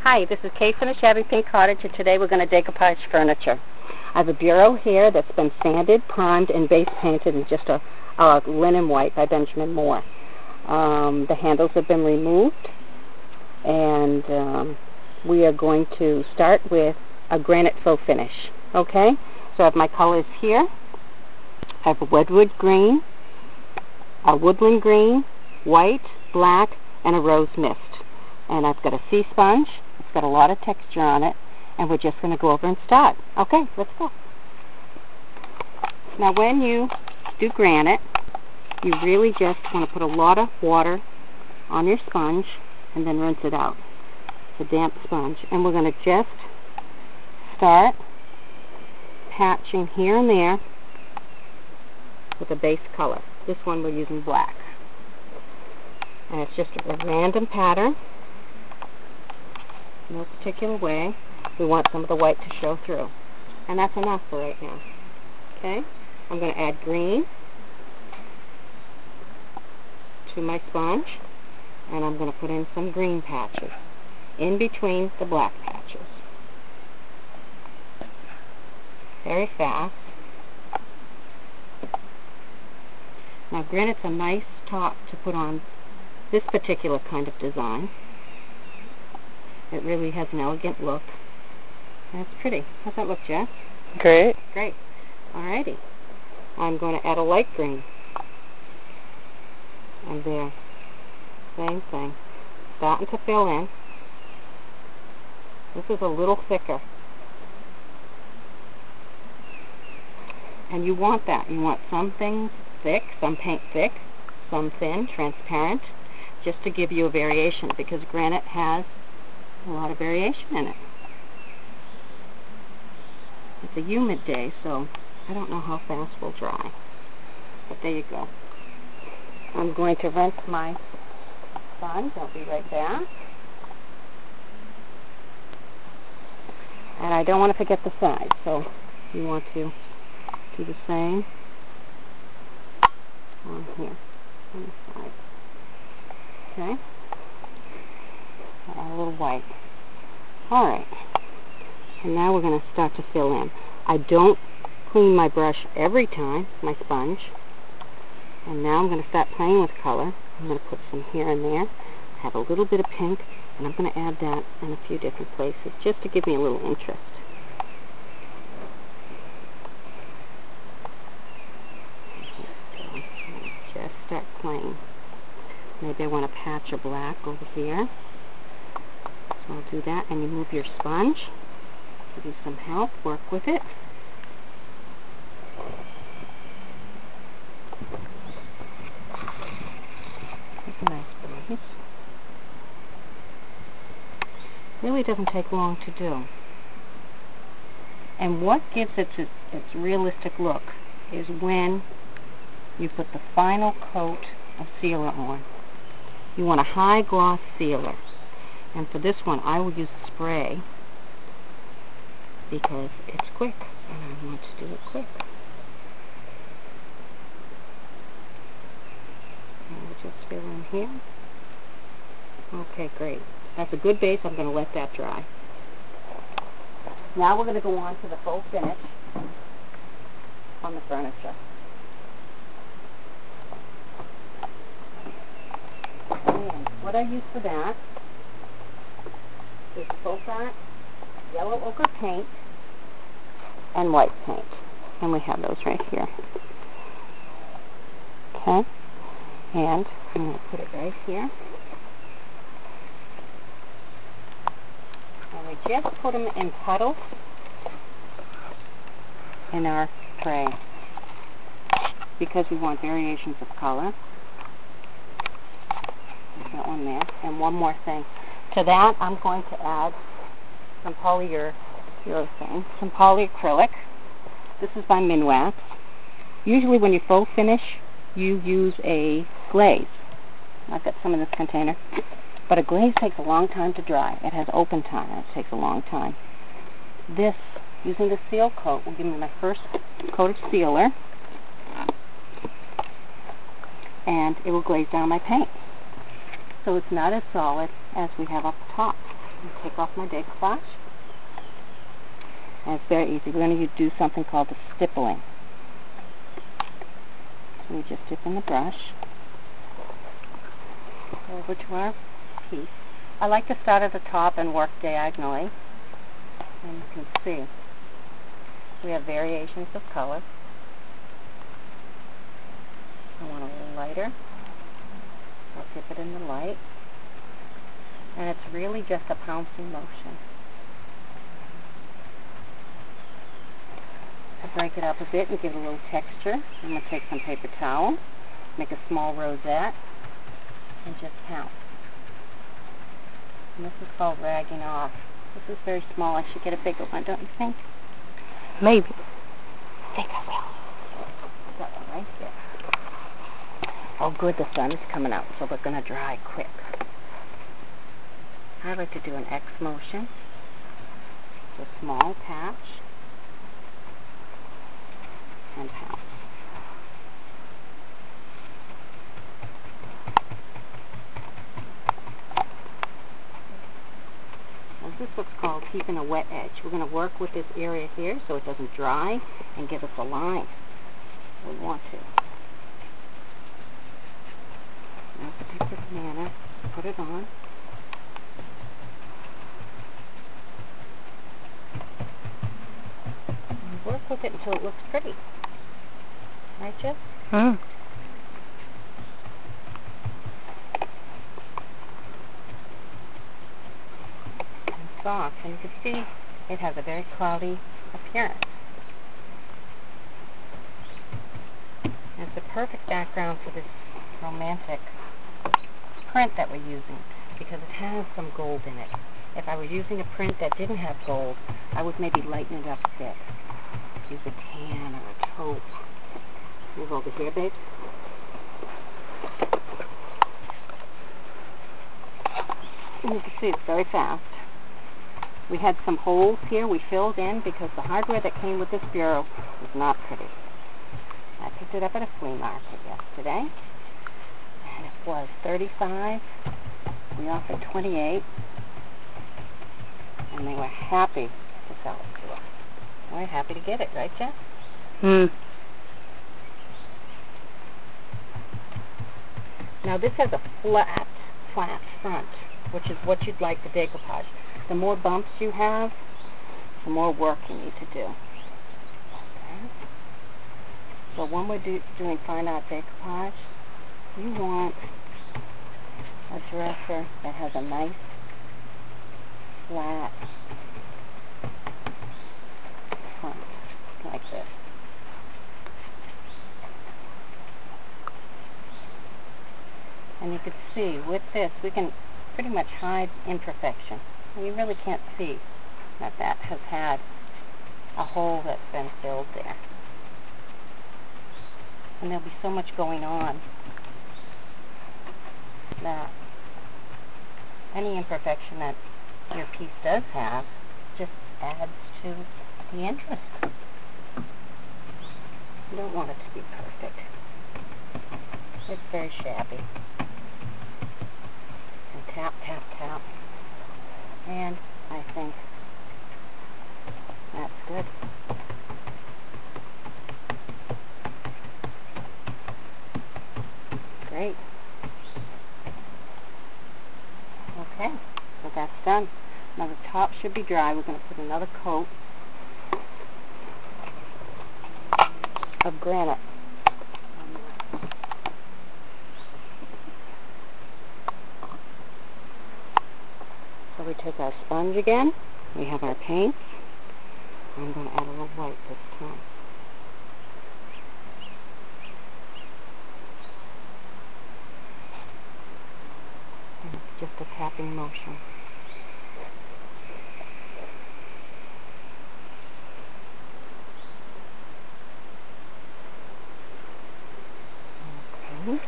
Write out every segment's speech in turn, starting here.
Hi, this is Kay from the Shabby Pink Cottage, and today we're going to decoupage furniture. I have a bureau here that's been sanded, primed, and base painted in just a linen white by Benjamin Moore. The handles have been removed, and we are going to start with a granite faux finish. Okay? So I have my colors here. I have a redwood green, a woodland green, white, black, and a rose mist. And I've got a sea sponge. It's got a lot of texture on it, and we're just going to go over and start. Okay, let's go. Now when you do granite, you really just want to put a lot of water on your sponge and then rinse it out. It's a damp sponge. And we're going to just start patching here and there with a base color. This one we're using black. And it's just a random pattern. No particular way. We want some of the white to show through. And that's enough for right now. Okay? I'm going to add green to my sponge, and I'm going to put in some green patches in between the black patches. Very fast. Now granite's a nice top to put on this particular kind of design. It really has an elegant look. And it's pretty. How's that look, Jeff? Great. Great. Alrighty. I'm going to add a light green. And there. Same thing. Starting to fill in. This is a little thicker. And you want that. You want some things thick, some paint thick, some thin, transparent, just to give you a variation, because granite has a lot of variation in it. It's a humid day, so I don't know how fast we'll dry. But there you go. I'm going to rinse my sponge. I'll be right back. And I don't want to forget the side, so you want to do the same on here, on the side. Okay? A little white. Alright. And now we're going to start to fill in. I don't clean my brush every time, my sponge. And now I'm going to start playing with color. I'm going to put some here and there. I have a little bit of pink, and I'm going to add that in a few different places, just to give me a little interest. Just start playing. Maybe I want a patch of black over here. So I'll do that, and you move your sponge. Give you some help. Work with it. That's a nice place. Really doesn't take long to do. And what gives it its realistic look is when you put the final coat of sealer on. You want a high gloss sealer. And for this one, I will use spray because it's quick, and I want to do it quick. And we'll just fill in here. Okay, great. That's a good base. I'm going to let that dry. Now we're going to go on to the faux finish on the furniture. And what I use for that is faux fat, yellow ochre paint, and white paint. And we have those right here. Okay? And I'm going to put it right here. And we just put them in puddles in our tray, because we want variations of color. There's that one there. And one more thing. To that, I'm going to add some polyurethane, some polyacrylic. This is by Minwax. Usually when you faux finish, you use a glaze. I've got some in this container. But a glaze takes a long time to dry. It has open time, and it takes a long time. This, using the seal coat, will give me my first coat of sealer. And it will glaze down my paint. So it's not as solid as we have up top. Take off my decoupage. And it's very easy. We're going to do something called the stippling. So we just dip in the brush. Go over to our piece. I like to start at the top and work diagonally. And you can see we have variations of color. I want a little lighter. I'll dip it in the light. And it's really just a pouncing motion. To break it up a bit and give it a little texture, I'm going to take some paper towel, make a small rosette, and just pounce. And this is called ragging off. This is very small. I should get a bigger one, don't you think? Maybe. I think I will. Got one right there. Oh good, the sun is coming out, so we're going to dry quick. I like to do an X motion. It's a small patch. And pounce. Now this is what's called keeping a wet edge. We're going to work with this area here so it doesn't dry and give us a line. We want to. In a particular manner, put it on. And work with it until it looks pretty. Right, Jeff? Mm. And soft. And you can see it has a very cloudy appearance. And it's a perfect background for this romantic print that we're using because it has some gold in it. If I was using a print that didn't have gold, I would maybe lighten it up a bit. Use a tan or a taupe. Move over here, babe. And you can see it's very fast. We had some holes here we filled in because the hardware that came with this bureau was not pretty. I picked it up at a flea market yesterday, and it was $35. We offered $28, and they were happy to sell it to us. We're happy to get it, right, Jeff? Hmm. Now this has a flat front, which is what you'd like the decoupage. The more bumps you have, the more work you need to do. Okay. So when we're doing fine art decoupage, you want a dresser that has a nice flat front, like this. And you can see with this, we can pretty much hide imperfection. You really can't see that that has had a hole that's been filled there. And there'll be so much going on that any imperfection that your piece does have just adds to the interest. You don't want it to be perfect. It's very shabby. And tap, tap, tap. And I think that's good. Great. Okay, so that's done. Now the top should be dry. We're going to put another coat of granite. So we take our sponge again. We have our paints. I'm going to add a little white this time. And it's just a tapping motion. Okay.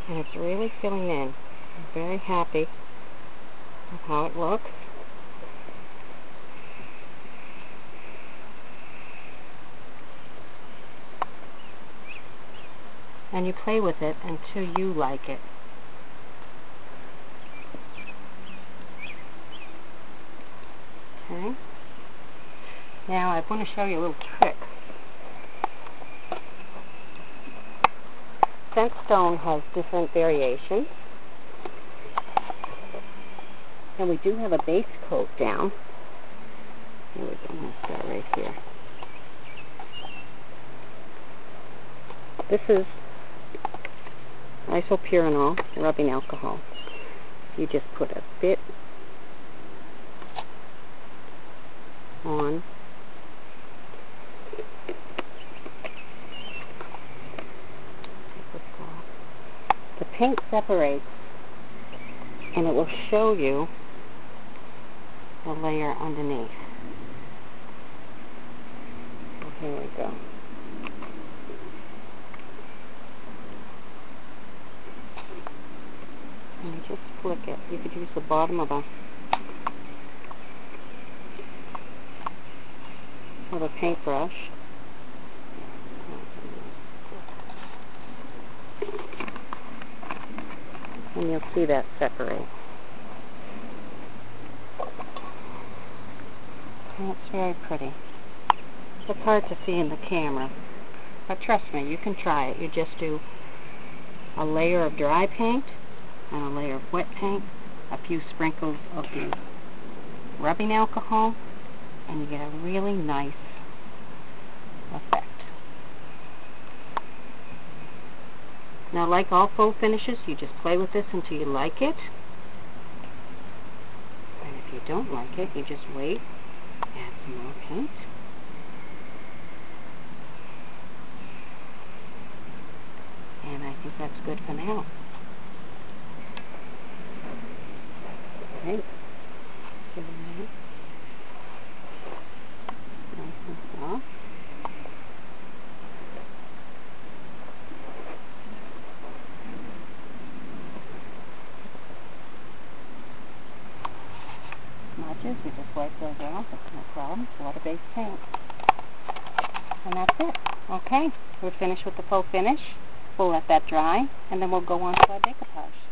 And it's really filling in. I'm very happy with how it looks. And you play with it until you like it. Now I want to show you a little trick. Scent stone has different variations. And we do have a base coat down. Here we go. I'm going to start right here. This is isopyranol rubbing alcohol. You just put a bit on. The paint separates and it will show you the layer underneath. So here we go. And you just flick it. You could use the bottom of a paintbrush. And you'll see that separate. And it's very pretty. It's hard to see in the camera, but trust me, you can try it. You just do a layer of dry paint and a layer of wet paint, a few sprinkles of the rubbing alcohol, and you get a really nice effect. Now, like all faux finishes, you just play with this until you like it. And if you don't like it, you just wait, add some more paint. And I think that's good for now. Okay. Give it a minute. Nice and soft. Smudges, we just wipe those off. It's no problem. It's water-based paint. And that's it. Okay. We're finished with the faux finish. We'll let that dry, and then we'll go on to our decoupage.